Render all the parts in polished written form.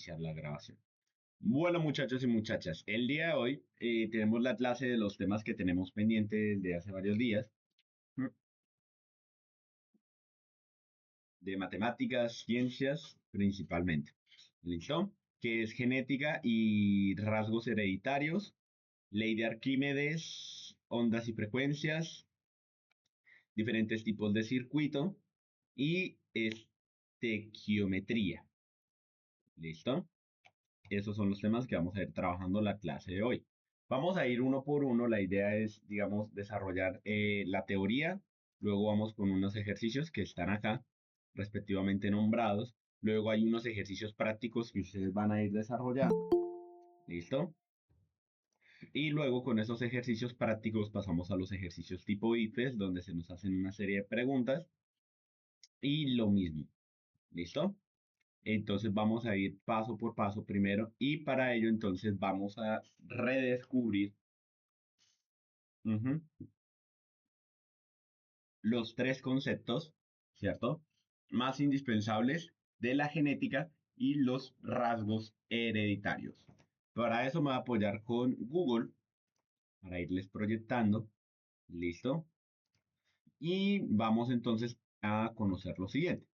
iniciar la grabación. Bueno, muchachos y muchachas, el día de hoy tenemos la clase de los temas que tenemos pendientes desde hace varios días, ¿m? De matemáticas, ciencias principalmente. ¿Listo? Que es genética y rasgos hereditarios, ley de Arquímedes, ondas y frecuencias, diferentes tipos de circuito y estequiometría. ¿Listo? Esos son los temas que vamos a ir trabajando la clase de hoy. Vamos a ir uno por uno. La idea es, digamos, desarrollar la teoría. Luego vamos con unos ejercicios que están acá, respectivamente nombrados. Luego hay unos ejercicios prácticos que ustedes van a ir desarrollando. ¿Listo? Y luego con esos ejercicios prácticos pasamos a los ejercicios tipo IFES, donde se nos hacen una serie de preguntas. Y lo mismo. ¿Listo? Entonces vamos a ir paso por paso primero y para ello entonces vamos a redescubrir ujú, los tres conceptos, ¿cierto? Más indispensables de la genética y los rasgos hereditarios. Para eso me voy a apoyar con Google para irles proyectando. ¿Listo? Y vamos entonces a conocer lo siguiente.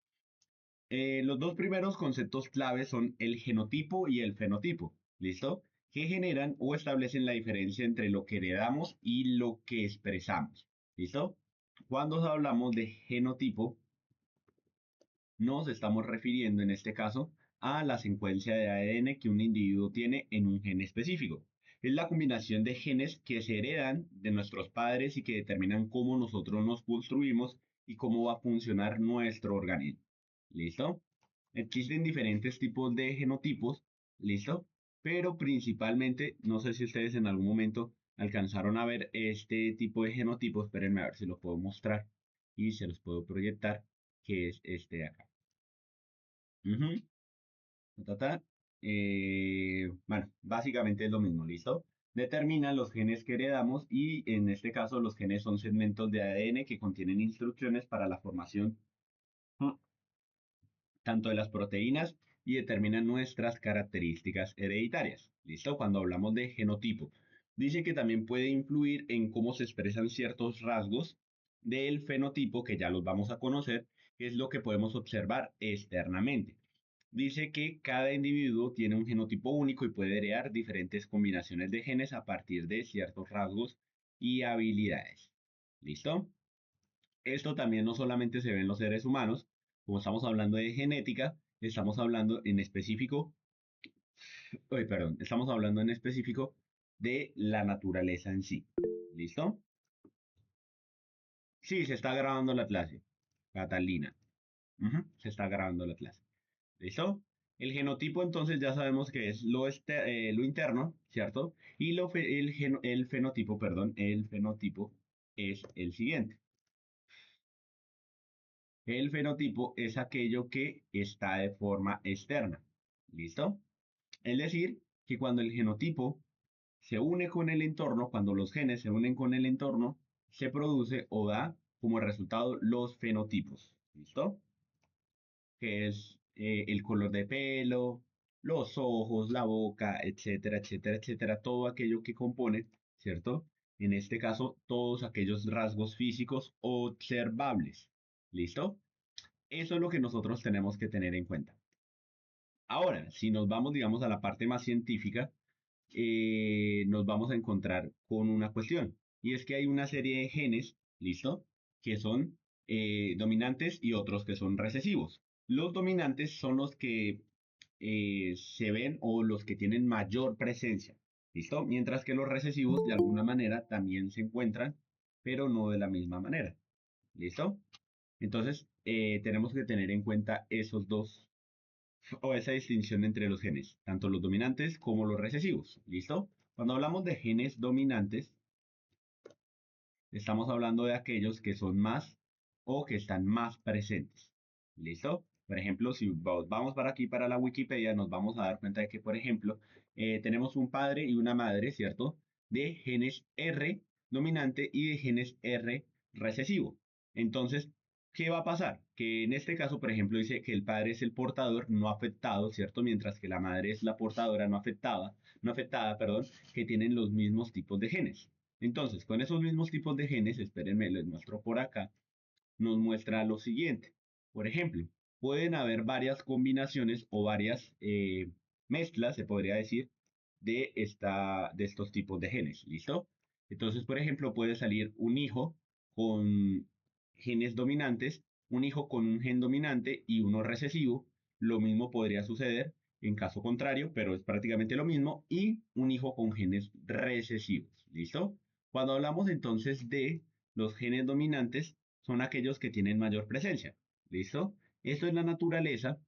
Los dos primeros conceptos claves son el genotipo y el fenotipo, ¿listo? Que generan o establecen la diferencia entre lo que heredamos y lo que expresamos, ¿listo? Cuando hablamos de genotipo, nos estamos refiriendo en este caso a la secuencia de ADN que un individuo tiene en un gen específico. Es la combinación de genes que se heredan de nuestros padres y que determinan cómo nosotros nos construimos y cómo va a funcionar nuestro organismo. ¿Listo? Existen diferentes tipos de genotipos, ¿listo? Pero principalmente, no sé si ustedes en algún momento alcanzaron a ver este tipo de genotipos, espérenme a ver si lo puedo mostrar y se los puedo proyectar, que es este de acá. Ujú, ta, ta, ta. Bueno, básicamente es lo mismo, ¿listo? Determina los genes que heredamos y en este caso los genes son segmentos de ADN que contienen instrucciones para la formación tanto de las proteínas y determinan nuestras características hereditarias. ¿Listo? Cuando hablamos de genotipo. Dice que también puede influir en cómo se expresan ciertos rasgos del fenotipo, que ya los vamos a conocer, que es lo que podemos observar externamente. Dice que cada individuo tiene un genotipo único y puede heredar diferentes combinaciones de genes a partir de ciertos rasgos y habilidades. ¿Listo? Esto también no solamente se ve en los seres humanos, como estamos hablando de genética, estamos hablando en específico, perdón, estamos hablando en específico de la naturaleza en sí. ¿Listo? Sí, se está grabando la clase, Catalina. Ujú, se está grabando la clase. ¿Listo? El genotipo entonces ya sabemos que es lo interno, ¿cierto? Y el fenotipo, perdón, el fenotipo es el siguiente. El fenotipo es aquello que está de forma externa. ¿Listo? Es decir, que cuando el genotipo se une con el entorno, cuando los genes se unen con el entorno, se produce o da como resultado los fenotipos. ¿Listo? Que es el color de pelo, los ojos, la boca, etcétera, etcétera, etcétera, todo aquello que compone, ¿cierto? En este caso, todos aquellos rasgos físicos observables. ¿Listo? Eso es lo que nosotros tenemos que tener en cuenta. Ahora, si nos vamos, digamos, a la parte más científica, nos vamos a encontrar con una cuestión, y es que hay una serie de genes, ¿listo? Que son dominantes y otros que son recesivos. Los dominantes son los que se ven o los que tienen mayor presencia, ¿listo? Mientras que los recesivos de alguna manera también se encuentran, pero no de la misma manera, ¿listo? Entonces, tenemos que tener en cuenta esos dos o esa distinción entre los genes, tanto los dominantes como los recesivos. ¿Listo? Cuando hablamos de genes dominantes, estamos hablando de aquellos que son más o que están más presentes. ¿Listo? Por ejemplo, si vamos para aquí, para la Wikipedia, nos vamos a dar cuenta de que, por ejemplo, tenemos un padre y una madre, ¿cierto? De genes R dominante y de genes R recesivo. Entonces, ¿Qué va a pasar? Que en este caso, por ejemplo, dice que el padre es el portador no afectado, ¿cierto? Mientras que la madre es la portadora no afectada, perdón, que tienen los mismos tipos de genes. Entonces, con esos mismos tipos de genes, espérenme, les muestro por acá, nos muestra lo siguiente. Por ejemplo, pueden haber varias combinaciones o varias mezclas, se podría decir, de estos tipos de genes. ¿Listo? Entonces, por ejemplo, puede salir un hijo con genes dominantes, un hijo con un gen dominante y uno recesivo. Lo mismo podría suceder en caso contrario, pero es prácticamente lo mismo, y un hijo con genes recesivos. ¿Listo? Cuando hablamos entonces de los genes dominantes, son aquellos que tienen mayor presencia. ¿Listo? Esto es la naturaleza,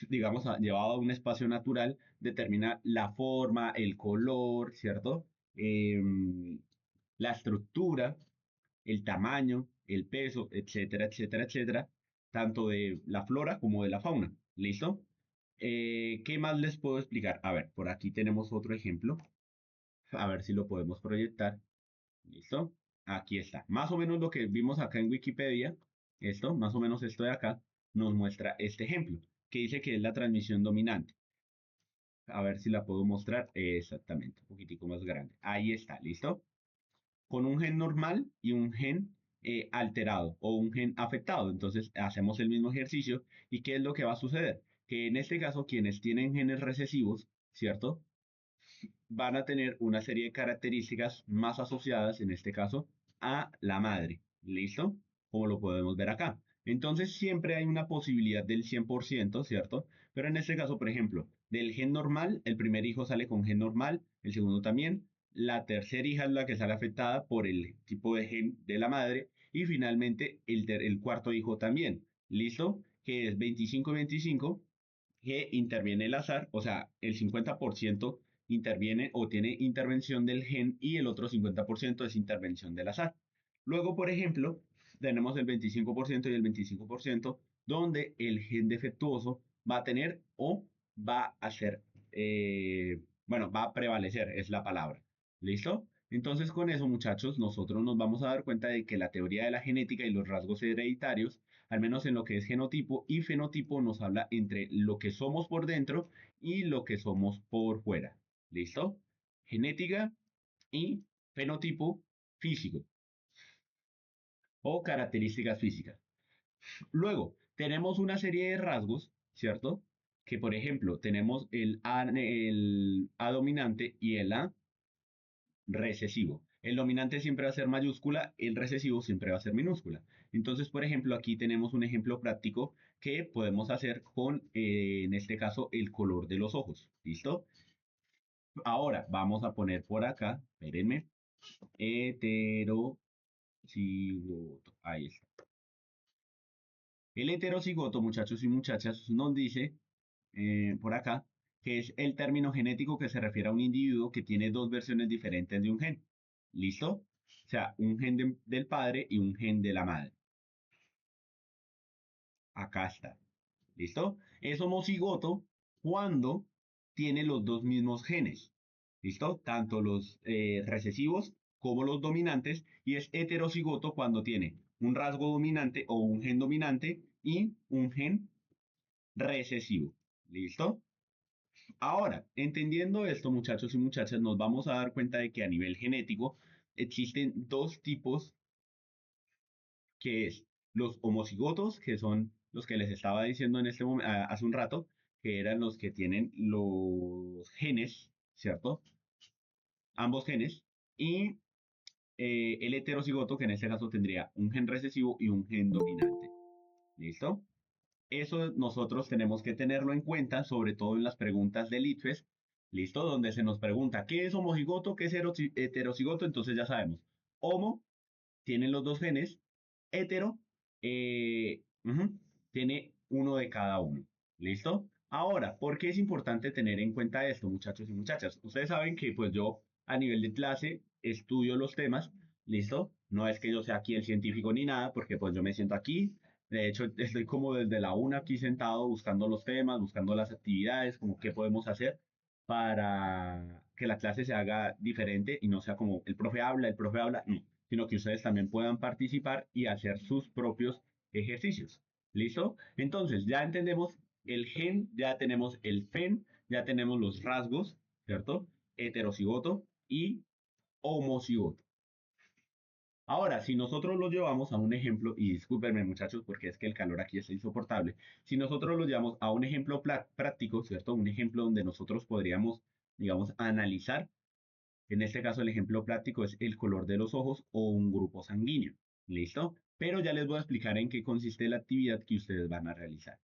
digamos, llevado a un espacio natural, determina la forma, el color, ¿cierto? La estructura, el tamaño, el peso, etcétera, etcétera, etcétera, tanto de la flora como de la fauna. ¿Listo? ¿Qué más les puedo explicar? A ver, por aquí tenemos otro ejemplo. A ver si lo podemos proyectar. ¿Listo? Aquí está. Más o menos lo que vimos acá en Wikipedia, esto, más o menos esto de acá, nos muestra este ejemplo, que dice que es la transmisión dominante. A ver si la puedo mostrar exactamente, un poquitico más grande. Ahí está, ¿listo? Con un gen normal y un gen alterado o un gen afectado. Entonces hacemos el mismo ejercicio y ¿qué es lo que va a suceder? Que en este caso quienes tienen genes recesivos, ¿cierto? Van a tener una serie de características más asociadas, en este caso, a la madre. ¿Listo? Como lo podemos ver acá. Entonces siempre hay una posibilidad del 100%, ¿cierto? Pero en este caso, por ejemplo, del gen normal, el primer hijo sale con gen normal, el segundo también, la tercera hija es la que sale afectada por el tipo de gen de la madre y finalmente el cuarto hijo también. ¿Listo? Que es 25-25, que interviene el azar, o sea, el 50% interviene o tiene intervención del gen y el otro 50% es intervención del azar. Luego, por ejemplo, tenemos el 25% y el 25% donde el gen defectuoso va a tener o va a ser, bueno, va a prevalecer, es la palabra. ¿Listo? Entonces, con eso, muchachos, nosotros nos vamos a dar cuenta de que la teoría de la genética y los rasgos hereditarios, al menos en lo que es genotipo y fenotipo, nos habla entre lo que somos por dentro y lo que somos por fuera. ¿Listo? Genética y fenotipo físico o características físicas. Luego, tenemos una serie de rasgos, ¿cierto? Que por ejemplo, tenemos el A dominante y el A recesivo. El dominante siempre va a ser mayúscula, el recesivo siempre va a ser minúscula. Entonces, por ejemplo, aquí tenemos un ejemplo práctico que podemos hacer con, en este caso, el color de los ojos. ¿Listo? Ahora vamos a poner por acá, espérenme, heterocigoto. Ahí está. El heterocigoto, muchachos y muchachas, nos dice por acá que es el término genético que se refiere a un individuo que tiene dos versiones diferentes de un gen. ¿Listo? O sea, un gen del padre y un gen de la madre. Acá está. ¿Listo? Es homocigoto cuando tiene los dos mismos genes. ¿Listo? Tanto los recesivos como los dominantes. Y es heterocigoto cuando tiene un rasgo dominante o un gen dominante y un gen recesivo. ¿Listo? Ahora, entendiendo esto, muchachos y muchachas, nos vamos a dar cuenta de que a nivel genético existen dos tipos, que es los homocigotos, que son los que les estaba diciendo en este hace un rato, que eran los que tienen los genes, ¿cierto? Ambos genes, y el heterocigoto, que en este caso tendría un gen recesivo y un gen dominante. ¿Listo? Eso nosotros tenemos que tenerlo en cuenta, sobre todo en las preguntas del ITFES, ¿listo? Donde se nos pregunta qué es homocigoto, qué es heterocigoto, entonces ya sabemos. Homo tiene los dos genes, hetero tiene uno de cada uno. ¿Listo? Ahora, ¿por qué es importante tener en cuenta esto, muchachos y muchachas? Ustedes saben que pues yo a nivel de clase estudio los temas, ¿listo? No es que yo sea aquí el científico ni nada, porque pues yo me siento aquí. De hecho, estoy como desde la una aquí sentado buscando los temas, buscando las actividades, como qué podemos hacer para que la clase se haga diferente y no sea como el profe habla, no, sino que ustedes también puedan participar y hacer sus propios ejercicios. ¿Listo? Entonces, ya entendemos el gen, ya tenemos el fen, ya tenemos los rasgos, ¿cierto? Heterocigoto y homocigoto. Ahora, si nosotros lo llevamos a un ejemplo, y discúlpenme muchachos porque es que el calor aquí es insoportable, si nosotros lo llevamos a un ejemplo práctico, ¿cierto? Un ejemplo donde nosotros podríamos, digamos, analizar, en este caso el ejemplo práctico es el color de los ojos o un grupo sanguíneo, ¿listo? Pero ya les voy a explicar en qué consiste la actividad que ustedes van a realizar.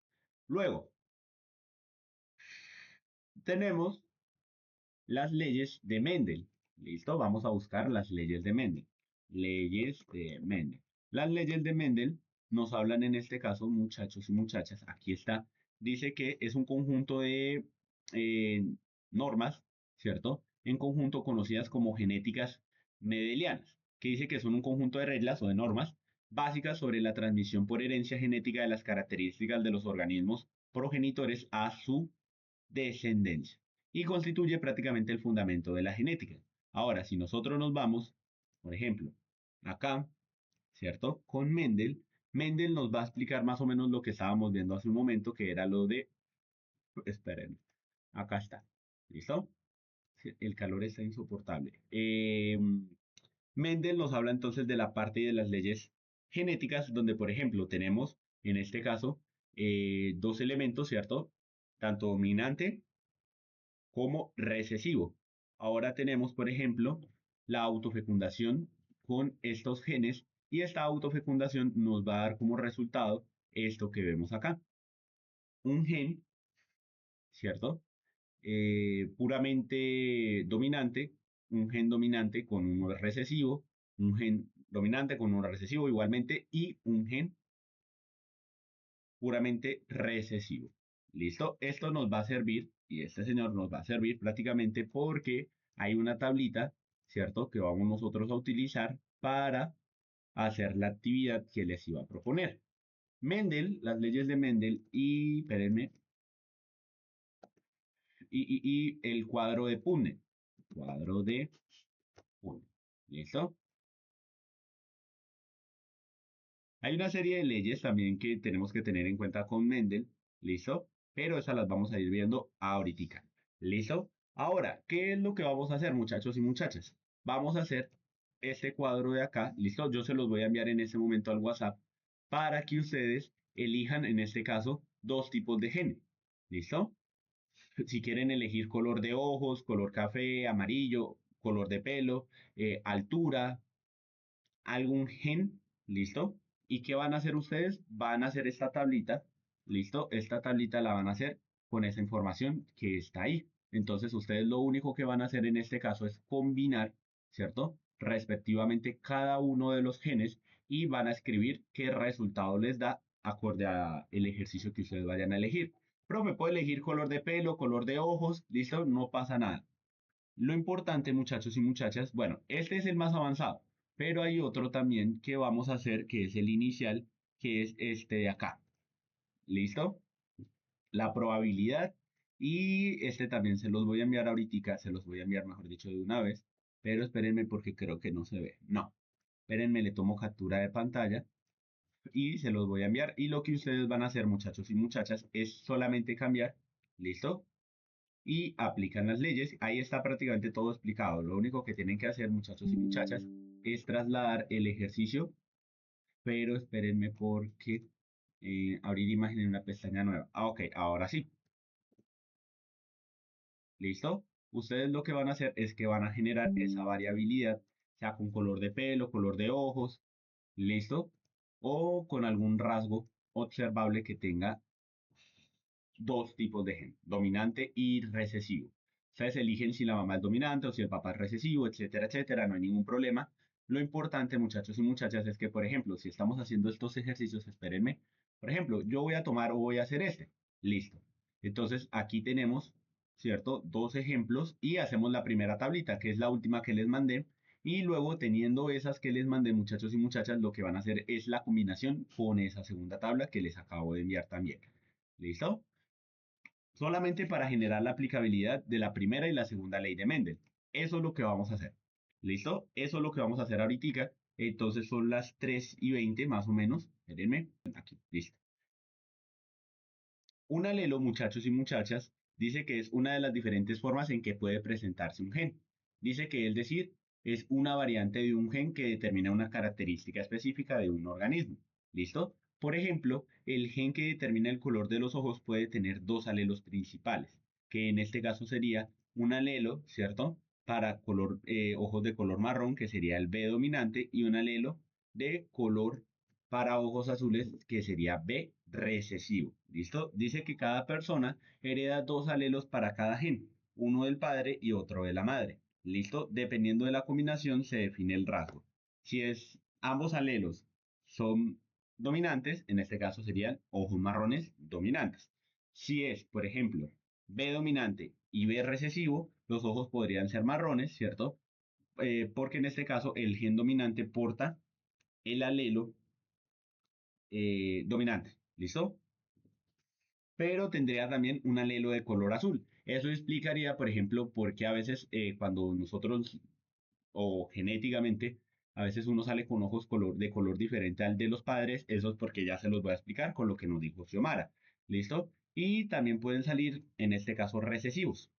Luego, tenemos las leyes de Mendel. ¿Listo? Vamos a buscar las leyes de Mendel. Leyes de Mendel. Las leyes de Mendel nos hablan en este caso, muchachos y muchachas, aquí está, dice que es un conjunto de eh, normas, ¿cierto? En conjunto conocidas como genéticas mendelianas, que dice que son un conjunto de reglas o de normas básicas sobre la transmisión por herencia genética de las características de los organismos progenitores a su descendencia y constituye prácticamente el fundamento de la genética. Ahora, si nosotros nos vamos, por ejemplo, acá, ¿cierto? Con Mendel, Mendel nos va a explicar más o menos lo que estábamos viendo hace un momento, que era lo de, esperen, acá está, ¿listo? Sí, el calor está insoportable. Mendel nos habla entonces de la parte de las leyes genéticas, donde, por ejemplo, tenemos, en este caso, dos elementos, ¿cierto? Tanto dominante como recesivo. Ahora tenemos, por ejemplo, la autofecundación con estos genes y esta autofecundación nos va a dar como resultado esto que vemos acá. Un gen, ¿cierto? Puramente dominante, un gen dominante con uno recesivo, un gen dominante con uno recesivo igualmente y un gen puramente recesivo. ¿Listo? Esto nos va a servir, y este señor nos va a servir prácticamente porque hay una tablita, ¿cierto? Que vamos nosotros a utilizar para hacer la actividad que les iba a proponer. Mendel, las leyes de Mendel y, espérenme, y el cuadro de Punnett. Cuadro de Punnett. ¿Listo? Hay una serie de leyes también que tenemos que tener en cuenta con Mendel, ¿listo? Pero esas las vamos a ir viendo ahorita, ¿listo? Ahora, ¿qué es lo que vamos a hacer, muchachos y muchachas? Vamos a hacer este cuadro de acá, ¿listo? Yo se los voy a enviar en este momento al WhatsApp para que ustedes elijan, en este caso, dos tipos de genes, ¿listo? Si quieren elegir color de ojos, color café, amarillo, color de pelo, altura, algún gen, ¿listo? ¿Y qué van a hacer ustedes? Van a hacer esta tablita, ¿listo? Esta tablita la van a hacer con esa información que está ahí. Entonces ustedes lo único que van a hacer en este caso es combinar, ¿cierto? Respectivamente cada uno de los genes y van a escribir qué resultado les da acorde a el ejercicio que ustedes vayan a elegir. Profe, puede elegir color de pelo, color de ojos, ¿listo? No pasa nada. Lo importante, muchachos y muchachas, bueno, este es el más avanzado, pero hay otro también que vamos a hacer, que es el inicial, que es este de acá. ¿Listo? La probabilidad. Y este también se los voy a enviar ahorita, se los voy a enviar, mejor dicho, de una vez, pero espérenme porque creo que no se ve. No, espérenme, le tomo captura de pantalla y se los voy a enviar. Y lo que ustedes van a hacer, muchachos y muchachas, es solamente cambiar. ¿Listo? Y aplican las leyes. Ahí está prácticamente todo explicado. Lo único que tienen que hacer, muchachos y muchachas, es trasladar el ejercicio, pero espérenme porque abrir imagen en una pestaña nueva. Ah, ok, ahora sí. ¿Listo? Ustedes lo que van a hacer es que van a generar esa variabilidad, sea con color de pelo, color de ojos, ¿listo? O con algún rasgo observable que tenga dos tipos de gen, dominante y recesivo. Ustedes eligen si la mamá es dominante o si el papá es recesivo, etcétera, etcétera, no hay ningún problema. Lo importante, muchachos y muchachas, es que, por ejemplo, si estamos haciendo estos ejercicios, espérenme, por ejemplo, yo voy a tomar o voy a hacer este. Listo. Entonces, aquí tenemos, ¿cierto? Dos ejemplos y hacemos la primera tablita, que es la última que les mandé. Y luego, teniendo esas que les mandé, muchachos y muchachas, lo que van a hacer es la combinación con esa segunda tabla que les acabo de enviar también. ¿Listo? Solamente para generar la aplicabilidad de la primera y la segunda ley de Mendel. Eso es lo que vamos a hacer. ¿Listo? Eso es lo que vamos a hacer ahorita. Entonces son las 3:20 más o menos. Espérenme, aquí, listo. Un alelo, muchachos y muchachas, dice que es una de las diferentes formas en que puede presentarse un gen. Dice que, es decir, es una variante de un gen que determina una característica específica de un organismo. ¿Listo? Por ejemplo, el gen que determina el color de los ojos puede tener dos alelos principales, que en este caso sería un alelo, ¿cierto? Para ojos de color marrón, que sería el B dominante, y un alelo de color para ojos azules, que sería B recesivo. ¿Listo? Dice que cada persona hereda dos alelos para cada gen, uno del padre y otro de la madre. ¿Listo? Dependiendo de la combinación se define el rasgo. Si es ambos alelos son dominantes, en este caso serían ojos marrones dominantes. Si es, por ejemplo, B dominante y B recesivo, los ojos podrían ser marrones, ¿cierto? Porque en este caso el gen dominante porta el alelo dominante. ¿Listo? Pero tendría también un alelo de color azul. Eso explicaría, por ejemplo, por qué a veces cuando nosotros, o genéticamente, a veces uno sale con ojos de color diferente al de los padres. Eso es porque ya se los voy a explicar con lo que nos dijo Xiomara. ¿Listo? Y también pueden salir, en este caso, recesivos.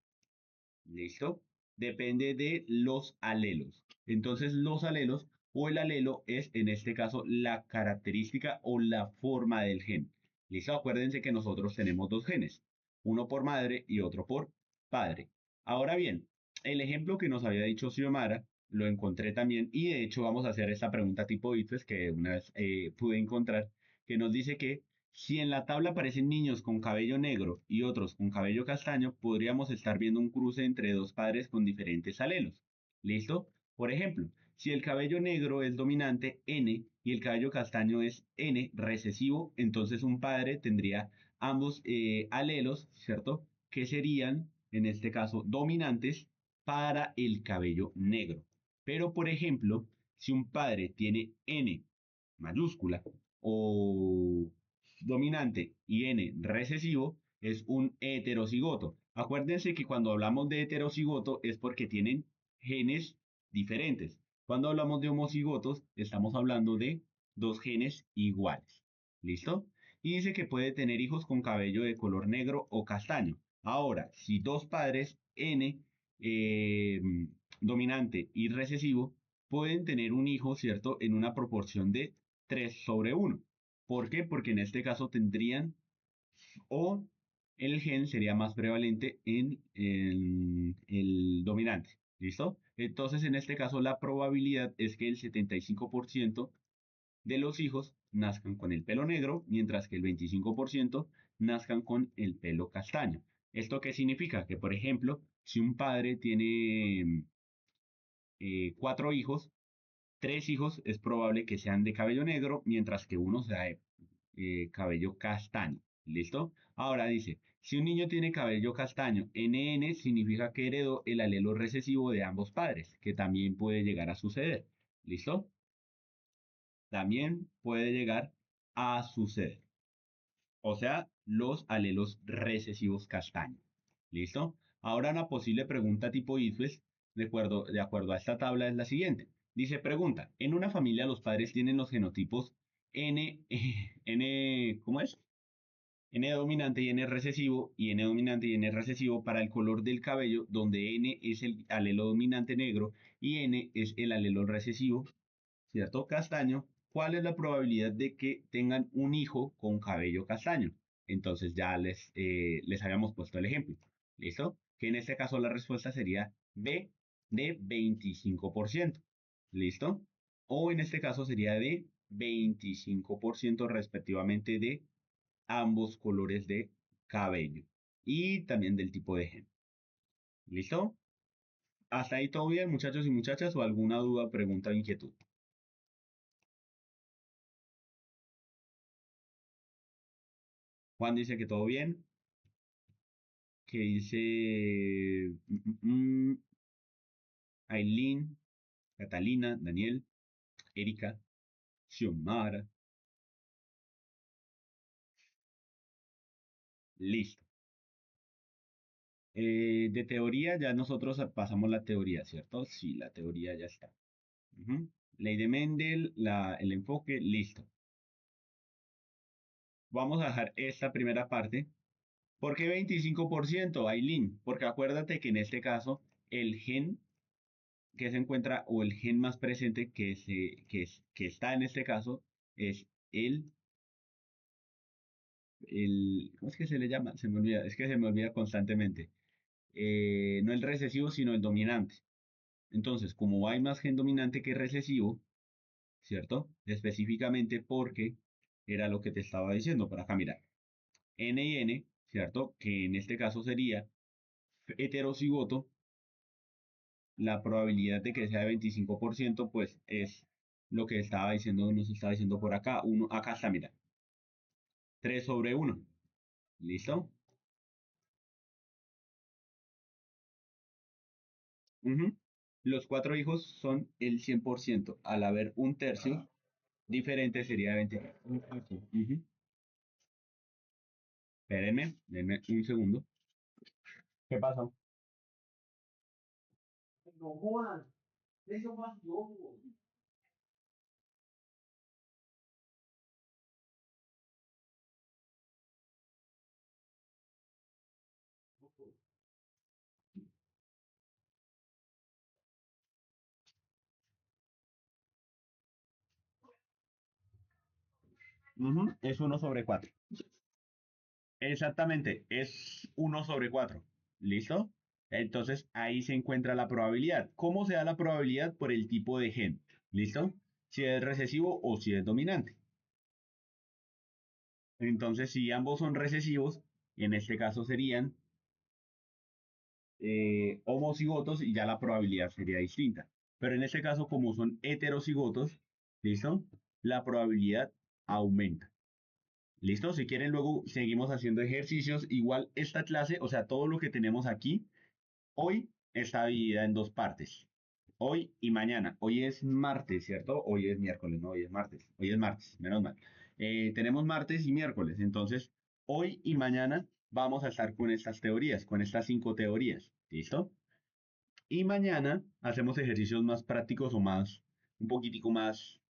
¿Listo? Depende de los alelos. Entonces, los alelos o el alelo es, en este caso, la característica o la forma del gen. ¿Listo? Acuérdense que nosotros tenemos dos genes, uno por madre y otro por padre. Ahora bien, el ejemplo que nos había dicho Xiomara, lo encontré también y de hecho vamos a hacer esta pregunta tipo ITFES que una vez pude encontrar, que nos dice que si en la tabla aparecen niños con cabello negro y otros con cabello castaño, podríamos estar viendo un cruce entre dos padres con diferentes alelos. ¿Listo? Por ejemplo, si el cabello negro es dominante N y el cabello castaño es N recesivo, entonces un padre tendría ambos alelos, ¿cierto? Que serían, en este caso, dominantes para el cabello negro. Pero, por ejemplo, si un padre tiene N mayúscula o dominante y N recesivo, es un heterocigoto. Acuérdense que cuando hablamos de heterocigoto es porque tienen genes diferentes. Cuando hablamos de homocigotos, estamos hablando de dos genes iguales. ¿Listo? Y dice que puede tener hijos con cabello de color negro o castaño. Ahora, si dos padres N eh, dominante y recesivo pueden tener un hijo, ¿cierto? En una proporción de 3/1. ¿Por qué? Porque en este caso tendrían o el gen sería más prevalente en el dominante. ¿Listo? Entonces, en este caso, la probabilidad es que el 75% de los hijos nazcan con el pelo negro, mientras que el 25% nazcan con el pelo castaño. ¿Esto qué significa? Que, por ejemplo, si un padre tiene cuatro hijos, tres hijos es probable que sean de cabello negro, mientras que uno sea de cabello castaño. ¿Listo? Ahora dice, si un niño tiene cabello castaño, NN significa que heredó el alelo recesivo de ambos padres, que también puede llegar a suceder. ¿Listo? También puede llegar a suceder. O sea, los alelos recesivos castaños. ¿Listo? Ahora una posible pregunta tipo IFES, de acuerdo a esta tabla, es la siguiente. Dice, pregunta, en una familia los padres tienen los genotipos N, N, ¿cómo es? N dominante y N recesivo, y N dominante y N recesivo para el color del cabello, donde N es el alelo dominante negro y N es el alelo recesivo, ¿cierto? Castaño. ¿Cuál es la probabilidad de que tengan un hijo con cabello castaño? Entonces ya les habíamos puesto el ejemplo. ¿Listo? Que en este caso la respuesta sería B de 25%. ¿Listo? O en este caso sería de 25% respectivamente de ambos colores de cabello y también del tipo de gen. ¿Listo? ¿Hasta ahí todo bien, muchachos y muchachas? ¿O alguna duda, pregunta o inquietud? Juan dice que todo bien. Que dice Aileen, Catalina, Daniel, Erika, Xiomara. Listo. De teoría, ya nosotros pasamos la teoría, ¿cierto? Sí, la teoría ya está. Ujú. Ley de Mendel, el enfoque, listo. Vamos a dejar esta primera parte. ¿Por qué 25%, Aileen? Porque acuérdate que en este caso el gen que se encuentra o el gen más presente que está en este caso es ¿cómo es que se le llama? Se me olvida, es que se me olvida constantemente. No el recesivo, sino el dominante. Entonces, como hay más gen dominante que recesivo, ¿cierto? Específicamente porque era lo que te estaba diciendo por acá, mira, N y N, ¿cierto? Que en este caso sería heterocigoto, la probabilidad de que sea de 25%, pues es lo que estaba diciendo, nos estaba diciendo por acá. Acá está, mira, 3/1. ¿Listo? Ujú. Los cuatro hijos son el 100%. Al haber un tercio, diferente sería de 20. Ujú. Espérenme, denme un segundo. ¿Qué pasó? No, Juan, eso más loco. Ujú. Es 1/4. Exactamente, es 1/4. ¿Listo? Entonces ahí se encuentra la probabilidad. ¿Cómo se da la probabilidad? Por el tipo de gen. ¿Listo? Si es recesivo o si es dominante. Entonces, si ambos son recesivos, en este caso serían homocigotos y ya la probabilidad sería distinta. Pero en este caso, como son heterocigotos, ¿listo? La probabilidad aumenta. ¿Listo? Si quieren, luego seguimos haciendo ejercicios. Igual esta clase, o sea, todo lo que tenemos aquí, hoy está dividida en dos partes. Hoy y mañana. Hoy es martes, ¿cierto? Hoy es miércoles, no, hoy es martes. Hoy es martes, menos mal. Tenemos martes y miércoles. Entonces, hoy y mañana vamos a estar con estas teorías, con estas 5 teorías. ¿Listo? Y mañana hacemos ejercicios más prácticos o más, un poquitico más,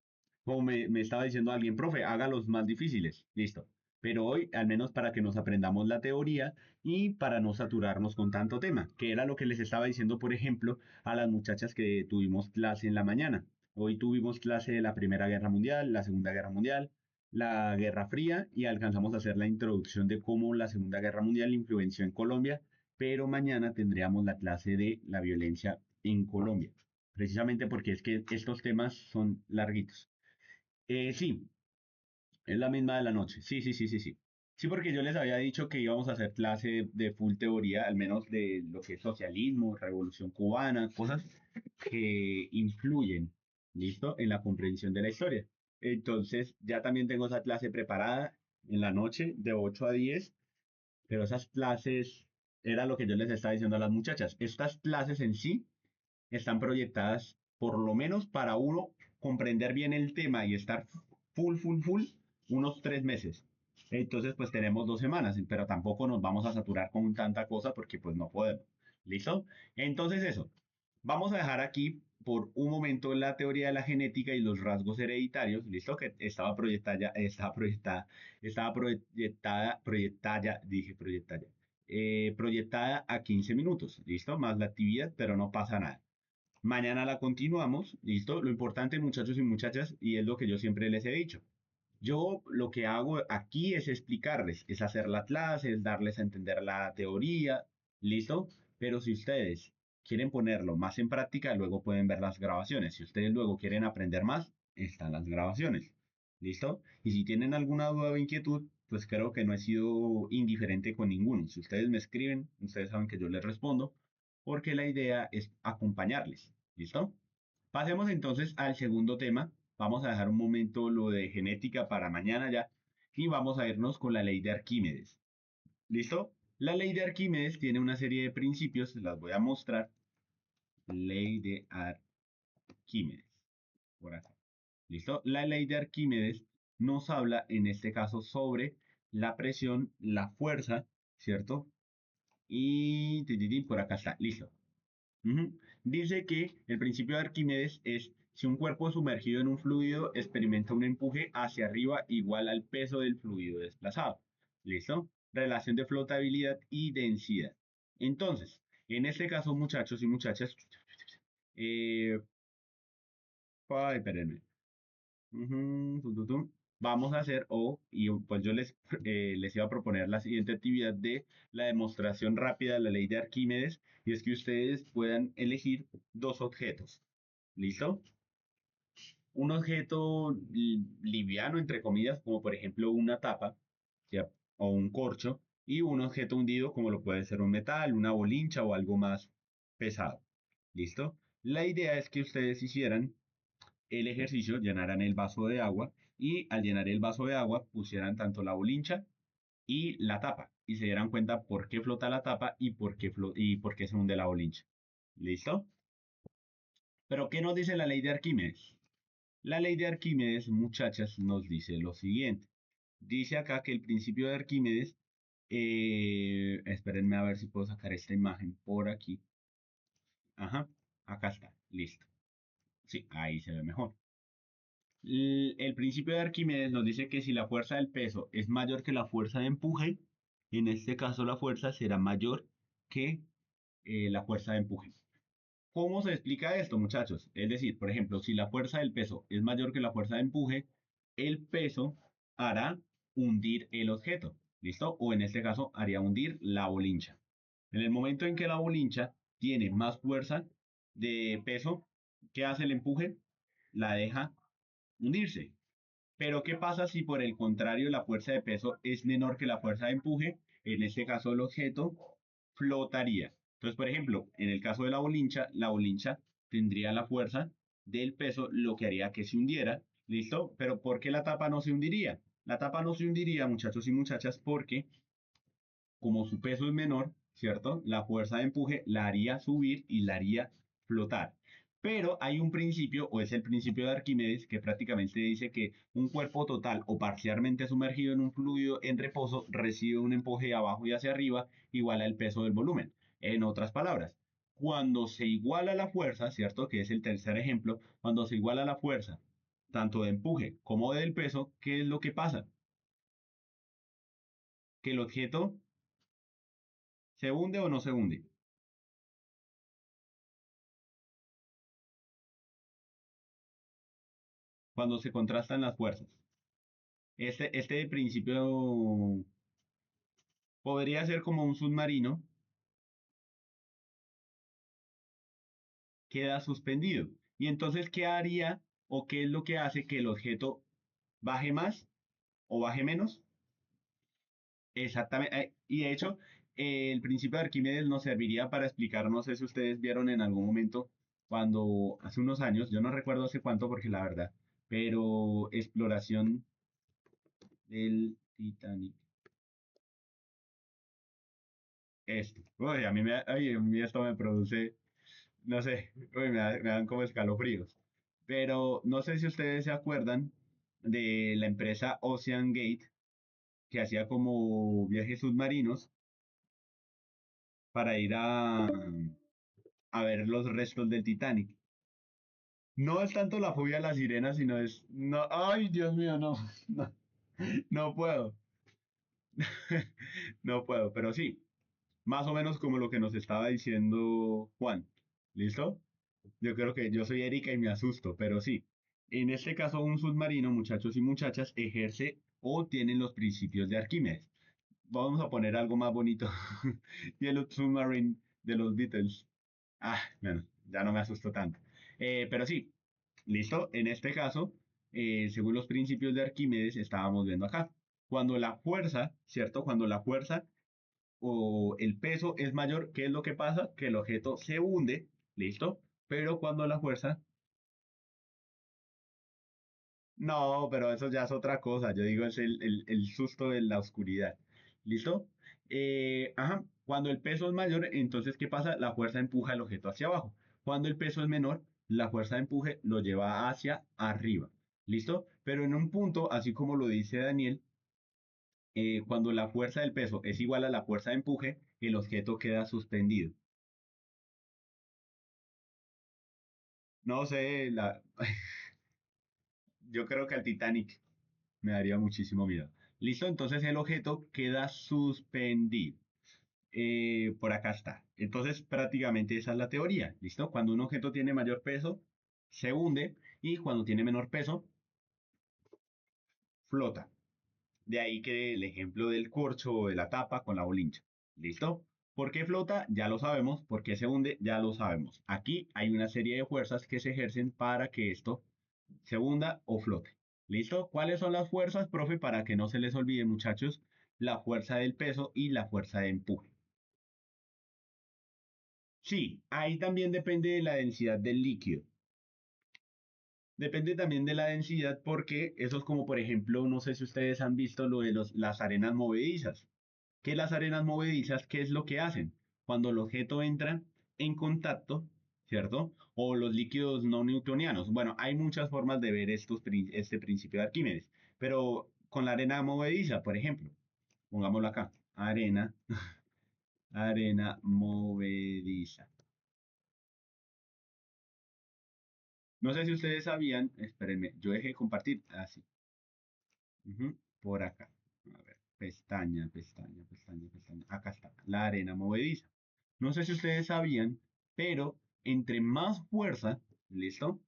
como me estaba diciendo alguien, profe, hágalos más difíciles. Listo. Pero hoy, al menos para que nos aprendamos la teoría y para no saturarnos con tanto tema, que era lo que les estaba diciendo, por ejemplo, a las muchachas que tuvimos clase en la mañana. Hoy tuvimos clase de la Primera Guerra Mundial, la Segunda Guerra Mundial, la Guerra Fría y alcanzamos a hacer la introducción de cómo la Segunda Guerra Mundial influenció en Colombia, pero mañana tendríamos la clase de la violencia en Colombia, precisamente porque es que estos temas son larguitos. Sí, es la misma de la noche. Sí, sí, sí, sí, sí. Sí, porque yo les había dicho que íbamos a hacer clase de full teoría, al menos de lo que es socialismo, revolución cubana, cosas que influyen, ¿listo? En la comprensión de la historia. Entonces, ya también tengo esa clase preparada en la noche de 8 a 10, pero esas clases era lo que yo les estaba diciendo a las muchachas. Estas clases en sí están proyectadas por lo menos para uno comprender bien el tema y estar full, full, full unos 3 meses. Entonces, pues tenemos 2 semanas, pero tampoco nos vamos a saturar con tanta cosa porque pues no podemos. ¿Listo? Entonces eso, vamos a dejar aquí por un momento la teoría de la genética y los rasgos hereditarios, ¿listo? Que proyectada a 15 minutos, ¿listo? Más la actividad, pero no pasa nada. Mañana la continuamos, ¿listo? Lo importante, muchachos y muchachas, y es lo que yo siempre les he dicho. Yo lo que hago aquí es explicarles, es hacer la clase, es darles a entender la teoría, ¿listo? Pero si ustedes quieren ponerlo más en práctica, luego pueden ver las grabaciones. Si ustedes luego quieren aprender más, están las grabaciones, ¿listo? Y si tienen alguna duda o inquietud, pues creo que no he sido indiferente con ninguno. Si ustedes me escriben, ustedes saben que yo les respondo, porque la idea es acompañarles, ¿listo? Pasemos entonces al segundo tema. Vamos a dejar un momento lo de genética para mañana ya y vamos a irnos con la ley de Arquímedes. ¿Listo? La ley de Arquímedes tiene una serie de principios, se las voy a mostrar. Ley de Arquímedes. Por acá. ¿Listo? La ley de Arquímedes nos habla en este caso sobre la presión, la fuerza, ¿cierto? Y por acá está, listo. Ujú. Dice que el principio de Arquímedes es si un cuerpo sumergido en un fluido experimenta un empuje hacia arriba igual al peso del fluido desplazado. ¿Listo? Relación de flotabilidad y densidad. Entonces, en este caso, muchachos y muchachas, eh, ay, espérenme. Vamos a hacer, y pues yo les iba a proponer la siguiente actividad de la demostración rápida de la ley de Arquímedes, y es que ustedes puedan elegir dos objetos. ¿Listo? Un objeto liviano, entre comillas, como por ejemplo una tapa, ¿sí? O un corcho, y un objeto hundido, como lo puede ser un metal, una bolincha o algo más pesado. ¿Listo? La idea es que ustedes hicieran el ejercicio, llenaran el vaso de agua y al llenar el vaso de agua pusieran tanto la bolincha y la tapa y se dieran cuenta por qué flota la tapa y por qué se hunde la bolincha. ¿Listo? Pero ¿qué nos dice la ley de Arquímedes? La ley de Arquímedes, muchachas, nos dice lo siguiente. Dice acá que el principio de Arquímedes, espérenme a ver si puedo sacar esta imagen por aquí. Ajá, acá está, listo. Sí, ahí se ve mejor. El principio de Arquímedes nos dice que si la fuerza del peso es mayor que la fuerza de empuje, en este caso la fuerza será mayor que la fuerza de empuje. ¿Cómo se explica esto, muchachos? Es decir, por ejemplo, si la fuerza del peso es mayor que la fuerza de empuje, el peso hará hundir el objeto, ¿listo? O en este caso, haría hundir la bolincha. En el momento en que la bolincha tiene más fuerza de peso, ¿qué hace el empuje? La deja hundirse. Pero ¿qué pasa si por el contrario la fuerza de peso es menor que la fuerza de empuje? En este caso el objeto flotaría. Entonces, por ejemplo, en el caso de la bolincha tendría la fuerza del peso, lo que haría que se hundiera. ¿Listo? Pero ¿por qué la tapa no se hundiría? La tapa no se hundiría, muchachos y muchachas, porque como su peso es menor, ¿cierto? La fuerza de empuje la haría subir y la haría flotar. Pero hay un principio, o es el principio de Arquímedes, que prácticamente dice que un cuerpo total o parcialmente sumergido en un fluido en reposo recibe un empuje de abajo y hacia arriba igual al peso del volumen. En otras palabras, cuando se iguala la fuerza, ¿cierto? Que es el tercer ejemplo, cuando se iguala la fuerza, tanto de empuje como del peso, ¿qué es lo que pasa? Que el objeto se hunde o no se hunde. Cuando se contrastan las fuerzas. Este principio podría ser como un submarino, queda suspendido. Y entonces, ¿qué haría o qué es lo que hace que el objeto baje más o baje menos? Exactamente. Y de hecho, el principio de Arquímedes nos serviría para explicar, no sé si ustedes vieron en algún momento, cuando hace unos años, yo no recuerdo hace cuánto porque la verdad, pero exploración del Titanic. Esto. Uy, a mí esto me produce, no sé, uy, me dan como escalofríos. Pero no sé si ustedes se acuerdan de la empresa Ocean Gate, que hacía como viajes submarinos para ir a ver los restos del Titanic. No es tanto la fobia a las sirenas, sino es, no, ay, Dios mío, no, no, no puedo, no puedo, pero sí, más o menos como lo que nos estaba diciendo Juan. ¿Listo? Yo creo que yo soy Erika y me asusto, pero sí. En este caso, un submarino, muchachos y muchachas, ejerce o tiene los principios de Arquímedes. Vamos a poner algo más bonito. Yellow Submarine de los Beatles. Ah, bueno, ya no me asusto tanto. Pero sí, listo. En este caso, según los principios de Arquímedes, estábamos viendo acá. Cuando la fuerza, ¿cierto? Cuando la fuerza o el peso es mayor, ¿qué es lo que pasa? Que el objeto se hunde, ¿listo? Pero cuando la fuerza, no, pero eso ya es otra cosa, yo digo es el susto de la oscuridad, ¿listo? Ajá, cuando el peso es mayor, entonces ¿qué pasa? La fuerza empuja el objeto hacia abajo. Cuando el peso es menor, la fuerza de empuje lo lleva hacia arriba, ¿listo? Pero en un punto, así como lo dice Daniel, cuando la fuerza del peso es igual a la fuerza de empuje, el objeto queda suspendido. No sé, yo creo que al Titanic me daría muchísimo miedo. Listo, entonces el objeto queda suspendido. Por acá está. Entonces, prácticamente esa es la teoría. ¿Listo? Cuando un objeto tiene mayor peso, se hunde y cuando tiene menor peso, flota. De ahí que el ejemplo del corcho o de la tapa con la bolincha. ¿Listo? ¿Por qué flota? Ya lo sabemos. ¿Por qué se hunde? Ya lo sabemos. Aquí hay una serie de fuerzas que se ejercen para que esto se hunda o flote. ¿Listo? ¿Cuáles son las fuerzas, profe? Para que no se les olvide, muchachos, la fuerza del peso y la fuerza de empuje. Sí, ahí también depende de la densidad del líquido. Depende también de la densidad porque eso es como, por ejemplo, no sé si ustedes han visto lo de las arenas movedizas. Que las arenas movedizas, ¿qué es lo que hacen? Cuando el objeto entra en contacto, ¿cierto? O los líquidos no newtonianos. Bueno, hay muchas formas de ver este principio de Arquímedes, pero con la arena movediza, por ejemplo, pongámoslo acá, arena movediza. No sé si ustedes sabían, espérenme, yo dejé de compartir, así, por acá. A ver, pestaña. Acá está, la arena movediza. No sé si ustedes sabían, pero entre más fuerza, ¿listo?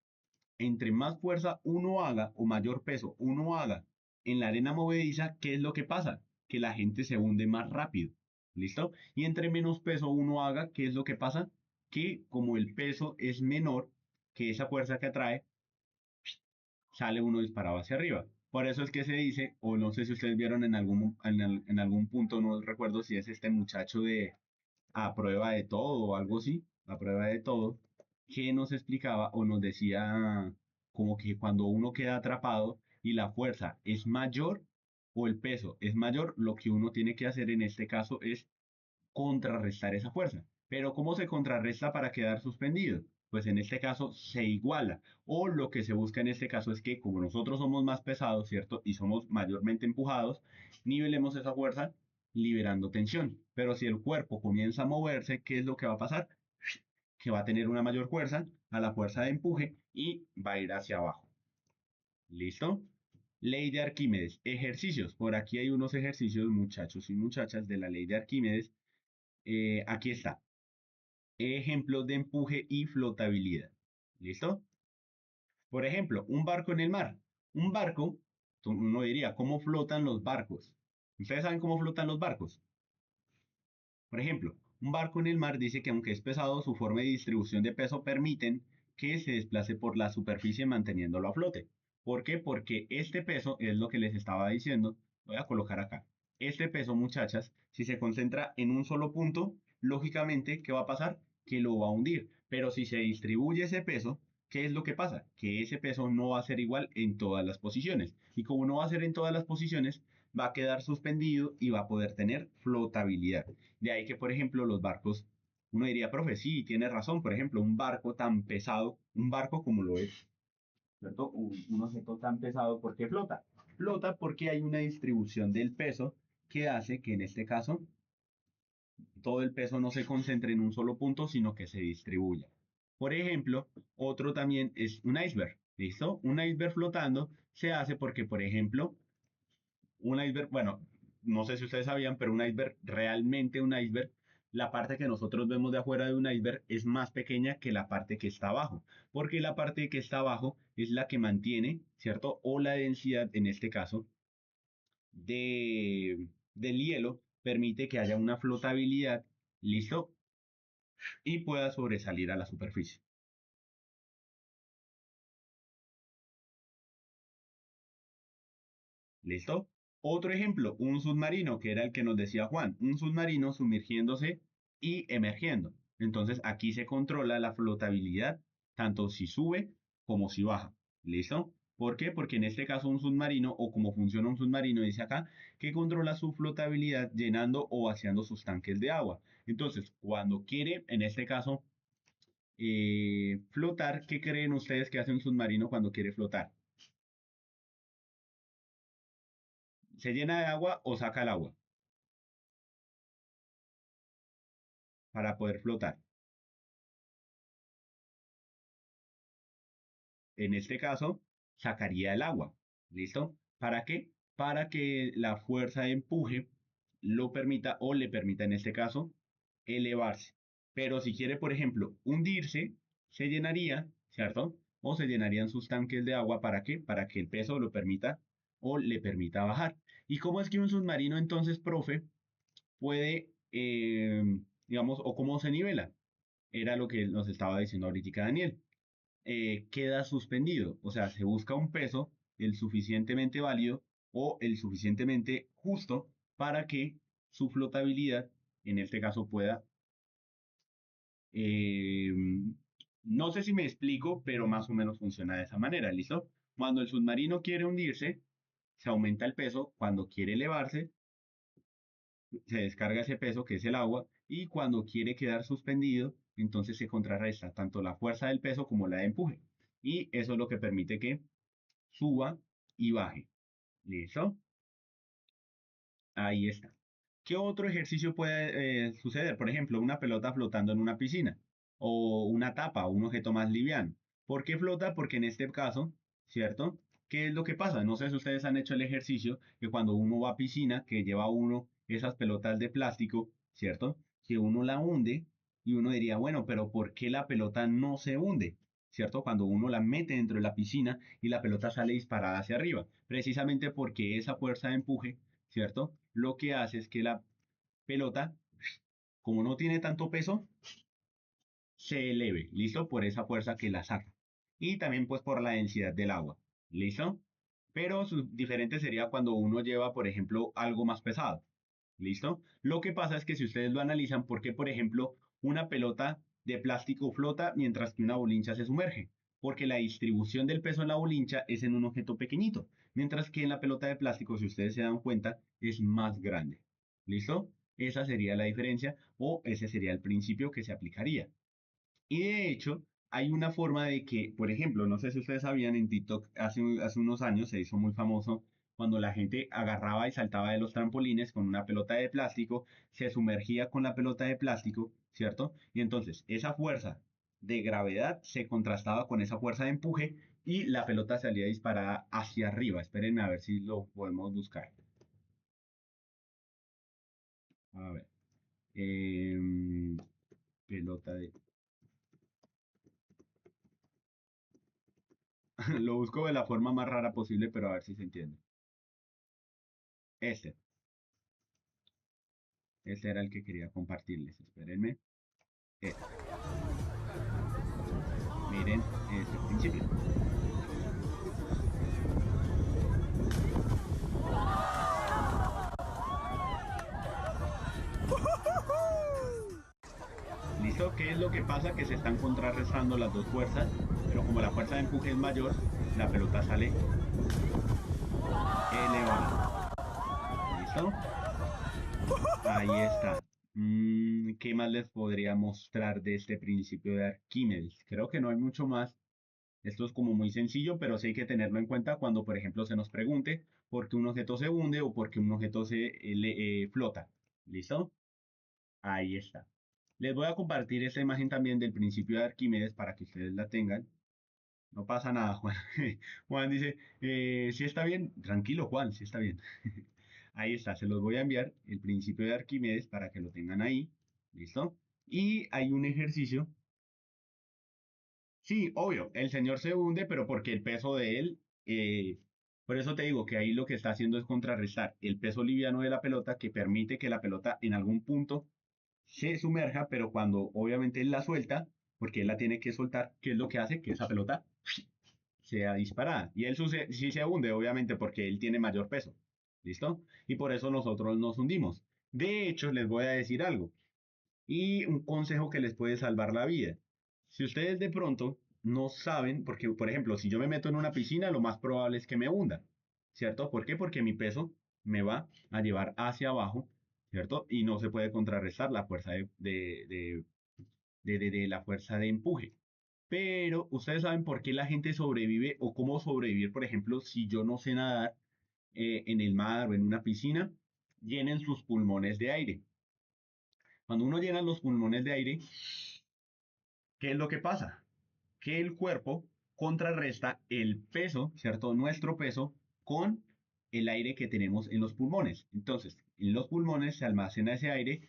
Entre más fuerza uno haga o mayor peso uno haga en la arena movediza, ¿qué es lo que pasa? Que la gente se hunde más rápido, ¿listo? Y entre menos peso uno haga, ¿qué es lo que pasa? Que como el peso es menor que esa fuerza que atrae, sale uno disparado hacia arriba. Por eso es que se dice, o no sé si ustedes vieron en algún punto, no recuerdo si es este muchacho de A prueba de todo o algo así, a prueba de todo, que nos explicaba o nos decía como que cuando uno queda atrapado y la fuerza es mayor o el peso es mayor, lo que uno tiene que hacer en este caso es contrarrestar esa fuerza. Pero ¿cómo se contrarresta para quedar suspendido? Pues en este caso se iguala. O lo que se busca en este caso es que como nosotros somos más pesados, ¿cierto? Y somos mayormente empujados, nivelemos esa fuerza liberando tensión. Pero si el cuerpo comienza a moverse, ¿qué es lo que va a pasar? Que va a tener una mayor fuerza a la fuerza de empuje y va a ir hacia abajo. ¿Listo? Ley de Arquímedes. Ejercicios. Por aquí hay unos ejercicios, muchachos y muchachas, de la ley de Arquímedes. Aquí está. Ejemplos de empuje y flotabilidad. ¿Listo? Por ejemplo, un barco en el mar. Un barco, uno diría, ¿cómo flotan los barcos? ¿Ustedes saben cómo flotan los barcos? Por ejemplo, un barco en el mar dice que aunque es pesado, su forma y distribución de peso permiten que se desplace por la superficie manteniéndolo a flote. ¿Por qué? Porque este peso es lo que les estaba diciendo. Voy a colocar acá. Este peso, muchachas, si se concentra en un solo punto, lógicamente, ¿qué va a pasar? Que lo va a hundir. Pero si se distribuye ese peso, ¿qué es lo que pasa? Que ese peso no va a ser igual en todas las posiciones. Y como no va a ser en todas las posiciones, va a quedar suspendido y va a poder tener flotabilidad. De ahí que, por ejemplo, los barcos, uno diría, profe, sí, tiene razón, por ejemplo, un barco tan pesado, un barco como lo es, ¿cierto? Un objeto tan pesado, ¿por qué flota? Flota porque hay una distribución del peso que hace que en este caso todo el peso no se concentre en un solo punto, sino que se distribuya. Por ejemplo, otro también es un iceberg. ¿Listo? Un iceberg flotando se hace porque, por ejemplo, un iceberg, bueno, no sé si ustedes sabían, pero un iceberg, realmente un iceberg, la parte que nosotros vemos de afuera de un iceberg es más pequeña que la parte que está abajo, porque la parte que está abajo es la que mantiene, ¿cierto? O la densidad, en este caso, del hielo permite que haya una flotabilidad, ¿listo? Y pueda sobresalir a la superficie. ¿Listo? Otro ejemplo, un submarino, que era el que nos decía Juan, un submarino sumergiéndose y emergiendo. Entonces aquí se controla la flotabilidad, tanto si sube como si baja. ¿Listo? ¿Por qué? Porque en este caso un submarino, o como funciona un submarino, dice acá, que controla su flotabilidad llenando o vaciando sus tanques de agua. Entonces, cuando quiere, en este caso, flotar, ¿qué creen ustedes que hace un submarino cuando quiere flotar? ¿Se llena de agua o saca el agua para poder flotar? en este caso, sacaría el agua. ¿Listo? ¿Para qué? Para que la fuerza de empuje lo permita o le permita en este caso elevarse. Pero si quiere, por ejemplo, hundirse, se llenaría, ¿cierto? O se llenarían sus tanques de agua. ¿Para qué? Para que el peso lo permita o le permita bajar. ¿Y cómo es que un submarino entonces, profe, puede, digamos, o cómo se nivela? Era lo que nos estaba diciendo ahorita Daniel. Queda suspendido, o sea, se busca un peso el suficientemente válido o el suficientemente justo para que su flotabilidad, en este caso, pueda eh, no sé si me explico, pero más o menos funciona de esa manera, ¿listo? Cuando el submarino quiere hundirse, se aumenta el peso, cuando quiere elevarse, se descarga ese peso que es el agua y cuando quiere quedar suspendido, entonces se contrarresta tanto la fuerza del peso como la de empuje. Y eso es lo que permite que suba y baje. ¿Listo? Ahí está. ¿Qué otro ejercicio puede suceder? Por ejemplo, una pelota flotando en una piscina o una tapa o un objeto más liviano. ¿Por qué flota? Porque en este caso, ¿cierto? ¿Qué es lo que pasa? No sé si ustedes han hecho el ejercicio que cuando uno va a piscina, que lleva uno esas pelotas de plástico, ¿cierto? Que uno la hunde y uno diría, bueno, pero ¿por qué la pelota no se hunde? ¿Cierto? Cuando uno la mete dentro de la piscina y la pelota sale disparada hacia arriba. Precisamente porque esa fuerza de empuje, ¿cierto? Lo que hace es que la pelota, como no tiene tanto peso, se eleve, ¿listo? Por esa fuerza que la saca. Y también pues por la densidad del agua, ¿listo? Pero diferente sería cuando uno lleva, por ejemplo, algo más pesado, ¿listo? Lo que pasa es que si ustedes lo analizan, ¿por qué, por ejemplo, una pelota de plástico flota mientras que una bolincha se sumerge? Porque la distribución del peso en la bolincha es en un objeto pequeñito, mientras que en la pelota de plástico, si ustedes se dan cuenta, es más grande. ¿Listo? Esa sería la diferencia o ese sería el principio que se aplicaría. Y de hecho, hay una forma de que, por ejemplo, no sé si ustedes sabían, en TikTok hace unos años se hizo muy famoso cuando la gente agarraba y saltaba de los trampolines con una pelota de plástico, se sumergía con la pelota de plástico, ¿cierto? Y entonces esa fuerza de gravedad se contrastaba con esa fuerza de empuje y la pelota salía disparada hacia arriba. Espérenme a ver si lo podemos buscar. A ver. Pelota de... Lo busco de la forma más rara posible, pero a ver si se entiende. Este, este era el que quería compartirles. Espérenme. Este. Miren este principio. ¿Listo? ¿Qué es lo que pasa? Que se están contrarrestando las dos fuerzas, pero como la fuerza de empuje es mayor, la pelota sale elevada. ¿Listo? Ahí está. ¿Qué más les podría mostrar de este principio de Arquímedes? Creo que no hay mucho más. Esto es como muy sencillo, pero sí hay que tenerlo en cuenta cuando, por ejemplo, se nos pregunte por qué un objeto se hunde o por qué un objeto se flota. ¿Listo? Ahí está. Les voy a compartir esta imagen también del principio de Arquímedes para que ustedes la tengan. No pasa nada, Juan. Juan dice, si está bien, tranquilo, Juan, si está bien. Ahí está, se los voy a enviar el principio de Arquímedes para que lo tengan ahí. ¿Listo? Y hay un ejercicio. Sí, obvio, el señor se hunde, pero porque el peso de él, por eso te digo que ahí lo que está haciendo es contrarrestar el peso liviano de la pelota que permite que la pelota en algún punto se sumerja, pero cuando obviamente él la suelta, porque él la tiene que soltar, ¿qué es lo que hace? Que esa pelota sea disparada. Y él sí se hunde, obviamente, porque él tiene mayor peso. ¿Listo? Y por eso nosotros nos hundimos. De hecho, les voy a decir algo. Y un consejo que les puede salvar la vida. Si ustedes de pronto no saben, porque por ejemplo, si yo me meto en una piscina, lo más probable es que me hunda, ¿cierto? ¿Por qué? Porque mi peso me va a llevar hacia abajo, ¿cierto? Y no se puede contrarrestar la fuerza de la fuerza de empuje. Pero ustedes saben por qué la gente sobrevive o cómo sobrevivir, por ejemplo, si yo no sé nadar en el mar o en una piscina, llenen sus pulmones de aire. Cuando uno llena los pulmones de aire, ¿qué es lo que pasa? Que el cuerpo contrarresta el peso, ¿cierto? Nuestro peso con el aire que tenemos en los pulmones. Entonces, en los pulmones se almacena ese aire.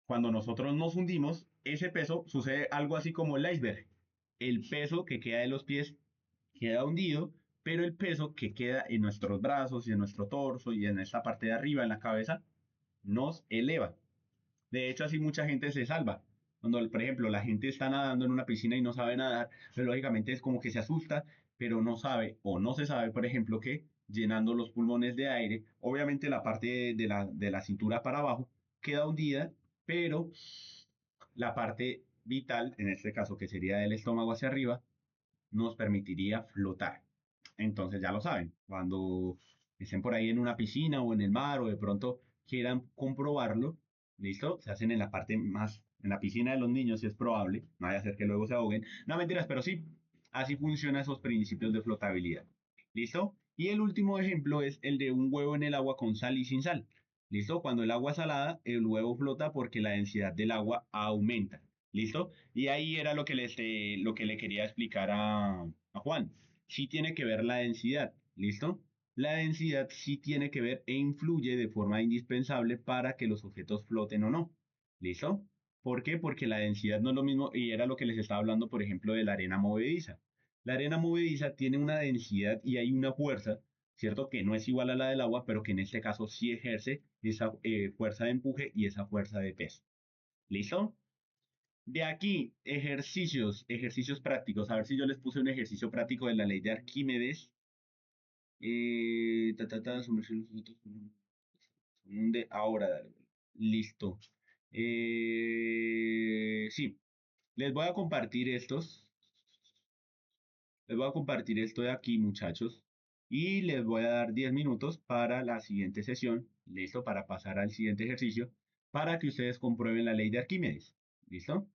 Cuando nosotros nos hundimos, ese peso sucede algo así como el iceberg. El peso que queda de los pies queda hundido, pero el peso que queda en nuestros brazos y en nuestro torso y en esta parte de arriba, en la cabeza, nos eleva. De hecho, así mucha gente se salva. Cuando, por ejemplo, la gente está nadando en una piscina y no sabe nadar, pues lógicamente es como que se asusta, pero no sabe o no se sabe, por ejemplo, que llenando los pulmones de aire, obviamente la parte de la cintura para abajo queda hundida, pero la parte vital, en este caso que sería del estómago hacia arriba, nos permitiría flotar. Entonces ya lo saben, cuando estén por ahí en una piscina o en el mar o de pronto quieran comprobarlo, ¿listo? Se hacen en la parte más, en la piscina de los niños, si es probable, no vaya a ser que luego se ahoguen. No, mentiras, pero sí, así funcionan esos principios de flotabilidad. ¿Listo? Y el último ejemplo es el de un huevo en el agua con sal y sin sal. ¿Listo? Cuando el agua es salada, el huevo flota porque la densidad del agua aumenta. ¿Listo? Y ahí era lo que le quería explicar a Juan. Sí tiene que ver la densidad, ¿listo? La densidad sí tiene que ver e influye de forma indispensable para que los objetos floten o no, ¿listo? ¿Por qué? Porque la densidad no es lo mismo y era lo que les estaba hablando, por ejemplo, de la arena movediza. La arena movediza tiene una densidad y hay una fuerza, ¿cierto? Que no es igual a la del agua, pero que en este caso sí ejerce esa fuerza de empuje y esa fuerza de peso. ¿Listo? De aquí, ejercicios prácticos. A ver si yo les puse un ejercicio práctico de la ley de Arquímedes. Sumergir los objetos ahora, dale. Listo. Sí, les voy a compartir estos. Les voy a compartir esto de aquí, muchachos. Y les voy a dar 10 minutos para la siguiente sesión. Listo, para pasar al siguiente ejercicio. Para que ustedes comprueben la ley de Arquímedes. ¿Listo?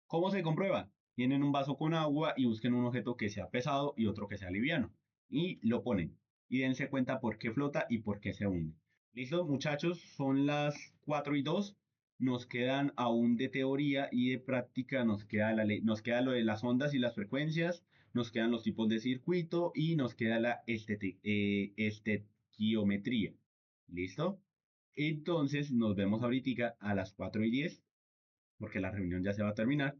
¿Cómo se comprueba? Tienen un vaso con agua y busquen un objeto que sea pesado y otro que sea liviano. Y lo ponen. Y dense cuenta por qué flota y por qué se hunde. ¿Listo, muchachos? Son las 4:02. Nos quedan aún de teoría y de práctica. Nos queda nos queda lo de las ondas y las frecuencias. Nos quedan los tipos de circuito y nos queda la estequiometría. ¿Listo? Entonces nos vemos ahorita a las 4:10 porque la reunión ya se va a terminar